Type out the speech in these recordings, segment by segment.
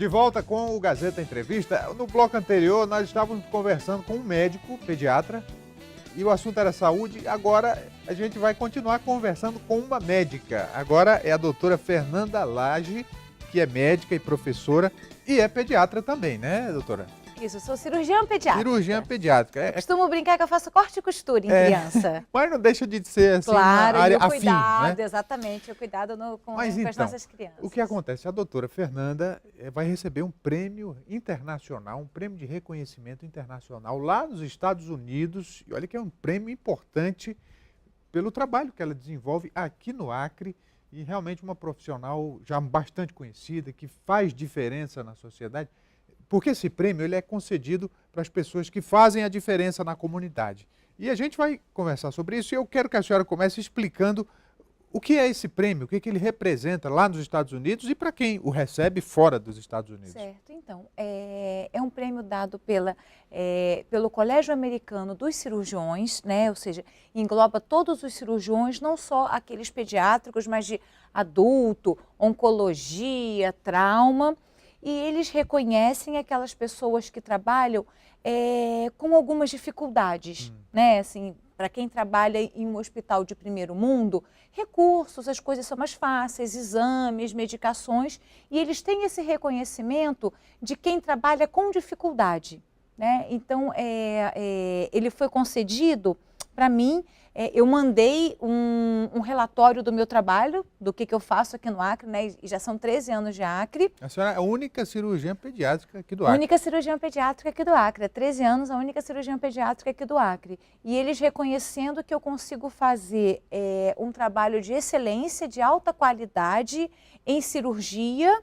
De volta com o Gazeta Entrevista. No bloco anterior, nós estávamos conversando com um médico pediatra e o assunto era saúde. Agora, a gente vai continuar conversando com uma médica. Agora é a doutora Fernanda Lage, que é médica e professora e é pediatra também, né, doutora? Isso, eu sou cirurgiã pediátrica. Cirurgiã pediátrica. Eu costumo brincar que eu faço corte e costura em criança. Mas não deixa de ser assim, Claro, uma área e o afim, cuidado, né? exatamente, o cuidado com as Então, nossas crianças. o que acontece? A doutora Fernanda vai receber um prêmio internacional, um prêmio de reconhecimento internacional lá nos Estados Unidos. E olha que é um prêmio importante pelo trabalho que ela desenvolve aqui no Acre. E realmente uma profissional já bastante conhecida, que faz diferença na sociedade. Porque esse prêmio ele é concedido para as pessoas que fazem a diferença na comunidade. E a gente vai conversar sobre isso e eu quero que a senhora comece explicando o que é esse prêmio, o que ele representa lá nos Estados Unidos e para quem o recebe fora dos Estados Unidos. Certo, então, é um prêmio dado pelo Colégio Americano dos Cirurgiões, né? Ou seja, engloba todos os cirurgiões, não só aqueles pediátricos, mas de adulto, oncologia, trauma. E eles reconhecem aquelas pessoas que trabalham com algumas dificuldades, né? Assim, para quem trabalha em um hospital de primeiro mundo, recursos, as coisas são mais fáceis, exames, medicações, e eles têm esse reconhecimento de quem trabalha com dificuldade, né? Então, ele foi concedido para mim. Eu mandei um relatório do meu trabalho, do que eu faço aqui no Acre, né? E já são 13 anos de Acre. A senhora é a única cirurgiã pediátrica aqui do Acre. Única cirurgiã pediátrica aqui do Acre. Há 13 anos, a única cirurgiã pediátrica aqui do Acre. E eles reconhecendo que eu consigo fazer um trabalho de excelência, de alta qualidade em cirurgia,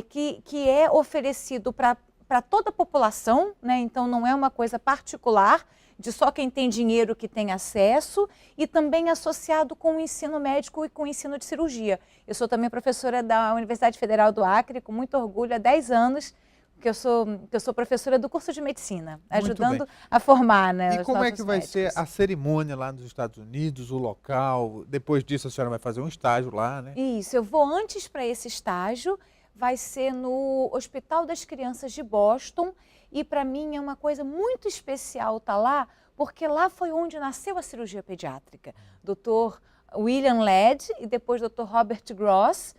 que é oferecido para toda a população, né? Então não é uma coisa particular, de só quem tem dinheiro que tem acesso, e também associado com o ensino médico e com o ensino de cirurgia. Eu sou também professora da Universidade Federal do Acre, com muito orgulho, há 10 anos que eu sou professora do curso de medicina, ajudando a formar, né, E como é que vai médicos. ser a cerimônia lá nos Estados Unidos, o local? Depois disso a senhora vai fazer um estágio lá, né? Isso, eu vou antes para esse estágio, vai ser no Hospital das Crianças de Boston, e para mim é uma coisa muito especial estar lá, porque lá foi onde nasceu a cirurgia pediátrica. Dr. William Ladd e depois Dr. Robert Gross,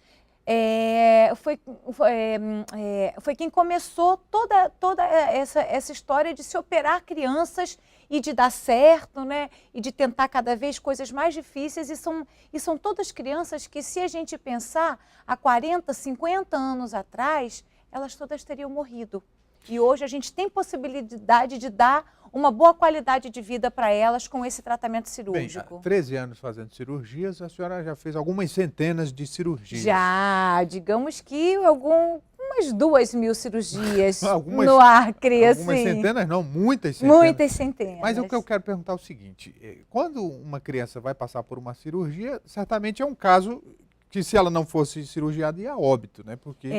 foi quem começou toda essa história de se operar crianças e de dar certo, né? E de tentar cada vez coisas mais difíceis, e são todas crianças que, se a gente pensar, há 40, 50 anos atrás, elas todas teriam morrido. E hoje a gente tem possibilidade de dar uma boa qualidade de vida para elas com esse tratamento cirúrgico. Bem, há 13 anos fazendo cirurgias, a senhora já fez algumas centenas de cirurgias. Já, digamos que umas 2.000 cirurgias Algumas, no Acre, algumas assim. centenas, não, muitas centenas. Muitas centenas. Mas o que eu quero perguntar é o seguinte, quando uma criança vai passar por uma cirurgia, certamente é um caso que, se ela não fosse cirurgiada, ia a óbito, né? Porque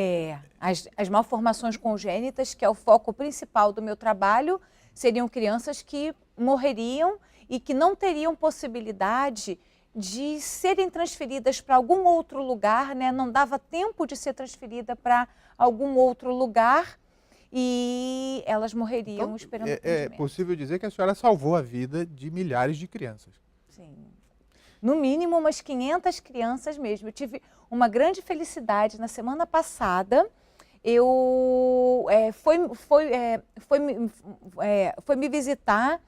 as malformações congênitas, que é o foco principal do meu trabalho, seriam crianças que morreriam e que não teriam possibilidade de serem transferidas para algum outro lugar, né? Não dava tempo de ser transferida para algum outro lugar e elas morreriam então, esperando o é atendimento. possível dizer que a senhora salvou a vida de milhares de crianças. Sim. No mínimo umas 500 crianças mesmo. Eu tive uma grande felicidade na semana passada. Foi me visitar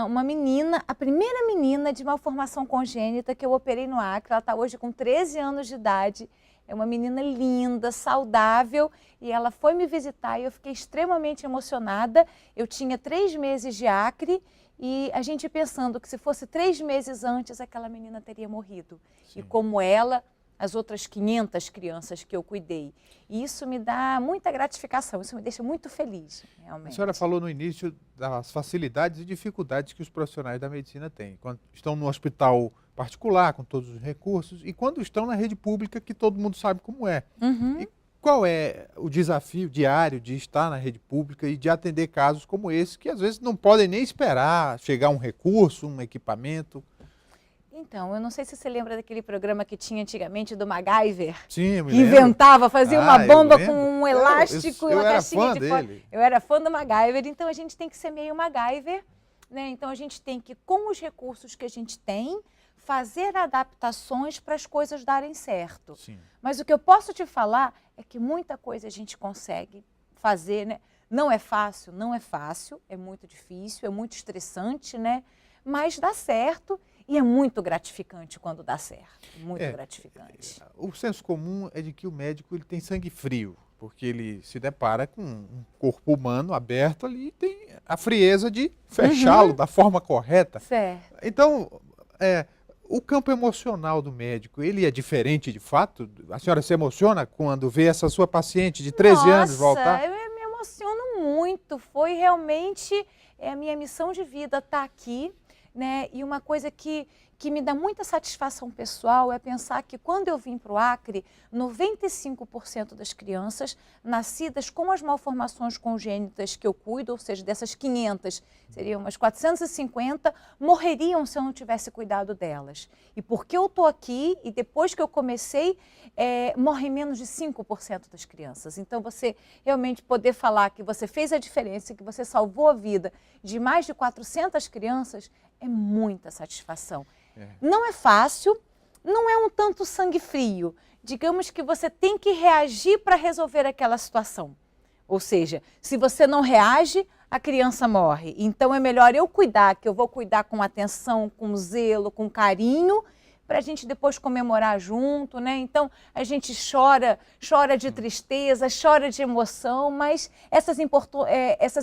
uma menina, a primeira menina de malformação congênita que eu operei no Acre. Ela está hoje com 13 anos de idade. É uma menina linda, saudável, e ela foi me visitar e eu fiquei extremamente emocionada. Eu tinha 3 meses de Acre e a gente pensando que, se fosse 3 meses antes, aquela menina teria morrido. Sim. E como ela, as outras 500 crianças que eu cuidei. E isso me dá muita gratificação, isso me deixa muito feliz, realmente. A senhora falou no início das facilidades e dificuldades que os profissionais da medicina têm, quando estão no hospital particular, com todos os recursos, e quando estão na rede pública, que todo mundo sabe como é. Uhum. E qual é o desafio diário de estar na rede pública e de atender casos como esse, que às vezes não podem nem esperar chegar um recurso, um equipamento? Então, eu não sei se você lembra daquele programa que tinha antigamente do MacGyver. Sim, eu me que lembro. inventava, fazia uma eu bomba lembro. com um elástico e Eu uma era caixinha fã de fora. dele. Eu era fã do MacGyver, então a gente tem que ser meio MacGyver, né? Então a gente tem que, com os recursos que a gente tem, fazer adaptações para as coisas darem certo. Sim. Mas o que eu posso te falar é que muita coisa a gente consegue fazer, né? Não é fácil, é muito difícil, é muito estressante, né? Mas dá certo e é muito gratificante quando dá certo, muito gratificante. O senso comum é de que o médico ele tem sangue frio, porque ele se depara com um corpo humano aberto ali e tem a frieza de fechá-lo da forma correta. Certo. Então, o campo emocional do médico, ele é diferente de fato? A senhora se emociona quando vê essa sua paciente de 13 anos voltar? Eu me emociono muito. Foi realmente a minha missão de vida estar aqui, né? E uma coisa que me dá muita satisfação pessoal é pensar que quando eu vim para o Acre, 95% das crianças nascidas com as malformações congênitas que eu cuido, ou seja, dessas 500, seriam umas 450, morreriam se eu não tivesse cuidado delas. E porque eu estou aqui e depois que eu comecei, morrem menos de 5% das crianças. Então, você realmente poder falar que você fez a diferença, que você salvou a vida de mais de 400 crianças, é muita satisfação. Não é fácil, não é um tanto sangue frio. Digamos que você tem que reagir para resolver aquela situação. Ou seja, se você não reage, a criança morre. Então é melhor eu cuidar, que eu vou cuidar com atenção, com zelo, com carinho, para a gente depois comemorar junto, né? Então a gente chora de tristeza, chora de emoção, mas essas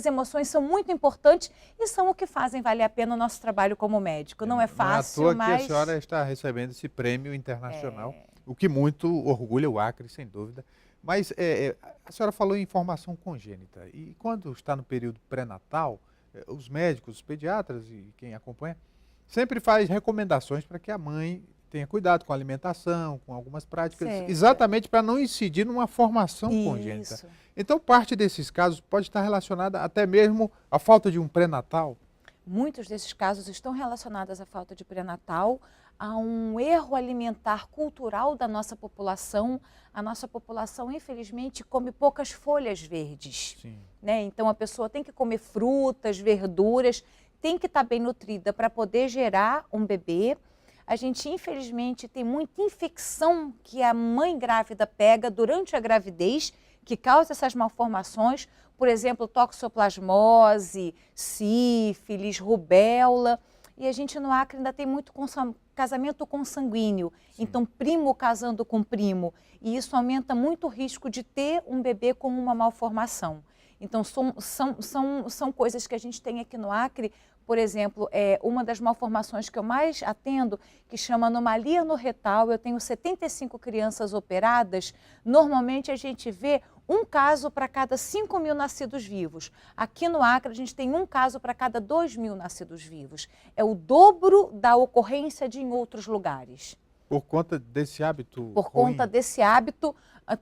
emoções são muito importantes e são o que fazem valer a pena o nosso trabalho como médico. Não é fácil, não é à toa mas... que a senhora está recebendo esse prêmio internacional, o que muito orgulha o Acre, sem dúvida. Mas a senhora falou em formação congênita e quando está no período pré-natal, os médicos, os pediatras e quem acompanha, sempre faz recomendações para que a mãe tenha cuidado com a alimentação, com algumas práticas, exatamente para não incidir numa formação congênita. Então, parte desses casos pode estar relacionada até mesmo à falta de um pré-natal? Muitos desses casos estão relacionados à falta de pré-natal, a um erro alimentar cultural da nossa população. A nossa população, infelizmente, come poucas folhas verdes. Né? Então, a pessoa tem que comer frutas, verduras, tem que estar bem nutrida para poder gerar um bebê. A gente, infelizmente, tem muita infecção que a mãe grávida pega durante a gravidez, que causa essas malformações, por exemplo, toxoplasmose, sífilis, rubéola. E a gente no Acre ainda tem muito casamento consanguíneo, então primo casando com primo. E isso aumenta muito o risco de ter um bebê com uma malformação. Então, são coisas que a gente tem aqui no Acre. Por exemplo, uma das malformações que eu mais atendo, que chama anomalia no retal, eu tenho 75 crianças operadas, normalmente a gente vê um caso para cada 5.000 nascidos vivos. Aqui no Acre a gente tem um caso para cada 2.000 nascidos vivos. É o dobro da ocorrência de em outros lugares. Por conta desse hábito Por conta desse hábito,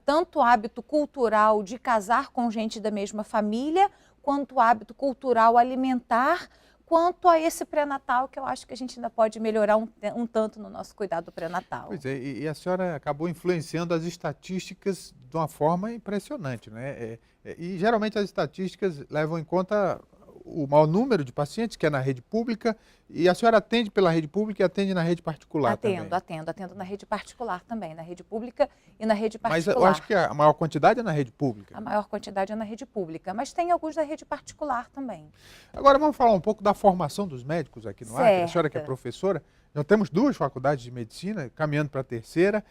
tanto o hábito cultural de casar com gente da mesma família, quanto o hábito cultural alimentar, quanto a esse pré-natal, que eu acho que a gente ainda pode melhorar um tanto no nosso cuidado pré-natal. Pois é, e a senhora acabou influenciando as estatísticas de uma forma impressionante, né? E geralmente as estatísticas levam em conta o maior número de pacientes, que é na rede pública, e a senhora atende pela rede pública e atende na rede particular também? Atendo na rede particular também, na rede pública e na rede particular. Mas eu acho que a maior quantidade é na rede pública. A maior quantidade é na rede pública, mas tem alguns da rede particular também. Agora vamos falar um pouco da formação dos médicos aqui no Acre. A senhora que é professora, nós temos 2 faculdades de medicina, caminhando para a 3ª,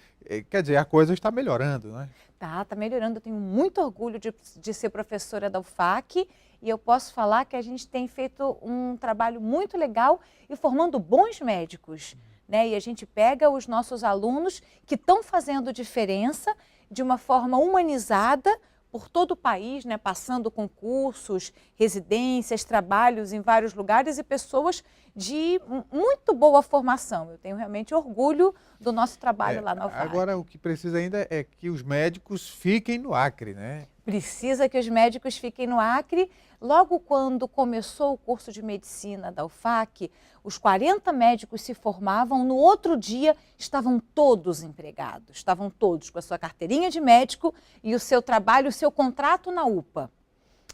quer dizer, a coisa está melhorando, né? Tá melhorando. Eu tenho muito orgulho de ser professora da UFAC e eu posso falar que a gente tem feito um trabalho muito legal e formando bons médicos, né? E a gente pega os nossos alunos que estão fazendo diferença de uma forma humanizada por todo o país, né? Passando concursos, residências, trabalhos em vários lugares e pessoas de muito boa formação. Eu tenho realmente orgulho do nosso trabalho lá na UFAC. Agora, o que precisa ainda é que os médicos fiquem no Acre, né? precisa que os médicos fiquem no Acre. Logo quando começou o curso de medicina da UFAC, os 40 médicos se formavam, no outro dia estavam todos empregados, estavam todos com a sua carteirinha de médico e o seu trabalho, o seu contrato na UPA.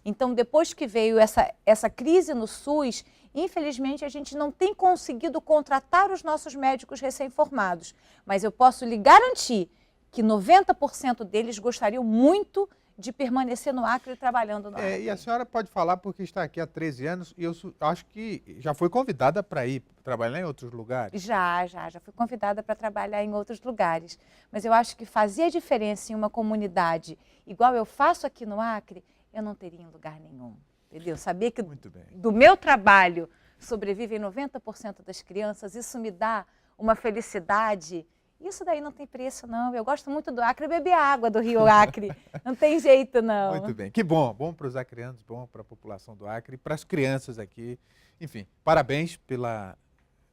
Então, depois que veio essa crise no SUS, infelizmente a gente não tem conseguido contratar os nossos médicos recém-formados, mas eu posso lhe garantir que 90% deles gostariam muito de permanecer no Acre trabalhando no Acre. E a senhora pode falar porque está aqui há 13 anos e eu acho que já foi convidada para ir trabalhar em outros lugares. Já fui convidada para trabalhar em outros lugares. Mas eu acho que fazia diferença em uma comunidade igual eu faço aqui no Acre, eu não teria em lugar nenhum. Entendeu? Saber que do meu trabalho sobrevivem 90% das crianças, isso me dá uma felicidade. Isso daí não tem preço, não. Eu gosto muito do Acre, beber água do Rio Acre. Não tem jeito, não. Muito bem. Que bom. Bom para os acreanos, bom para a população do Acre, para as crianças aqui. Enfim, parabéns pelo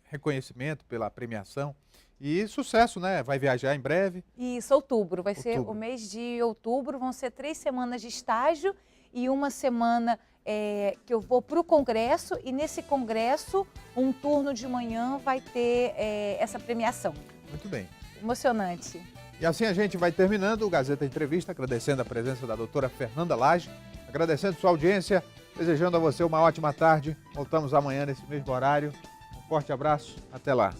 reconhecimento, pela premiação. E sucesso, né? Vai viajar em breve. Isso, outubro. Vai ser o mês de outubro. Vão ser 3 semanas de estágio e uma semana que eu vou para o congresso. E nesse congresso, um turno de manhã vai ter essa premiação. Muito bem. Emocionante. E assim a gente vai terminando o Gazeta Entrevista, agradecendo a presença da doutora Fernanda Lage, agradecendo sua audiência, desejando a você uma ótima tarde. Voltamos amanhã nesse mesmo horário. Um forte abraço, até lá.